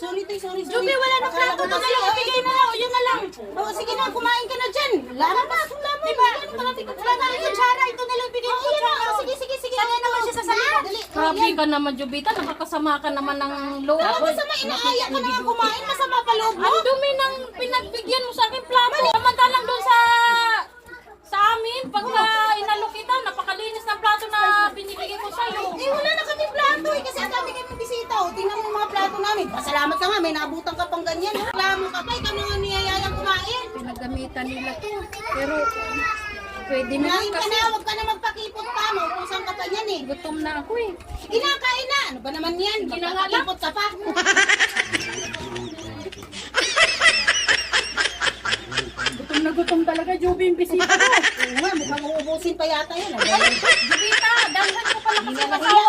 Sorry, Tay. Sorry. Juby, wala na plato. Ito na lang, ibigay na lang. O, yun na lang. Oo, sige na, kumain ka na dyan. Laman na, laman. Diba? Wala na yung kutsara. Ito na lang, ibigay mo kutsara. Sige. Sanay naman siya sa salita. Dali. Grabe ka naman, Jubita. Nakakasama ka naman ng loob. Masama, inaaya ka na nga kumain. Masama pa loob mo. Ang dumi ng pinagbigyan mo sa akin plato. Samantalang doon sa amin, pagka inalok kita, napakalinis ng plato na binibigay ko sa'yo. Eh, wala na kami plato eh. Kasi ang dami kami bisita. O, tingnan mo yung mga plato namin. Pasalamat ka nga, may nabutan ka pang ganyan. Reklamo ka pa, ikaw na nga niyayayang kumain. Pinagamitan nila to. Pero, pwede na Kumain ka kasi. na, huwag ka na magpakipot pa. Maupusan ka pa yan eh. Gutom na ako eh. Kinakain na. Ano ba naman yan? Magpakipot ka pa. Gutom na gutom talaga, Juby, yung bisita ko. Oo nga, mukhang uubusin pa yata yan. Jubita, dalhan ko pala kasi Hindi na kasama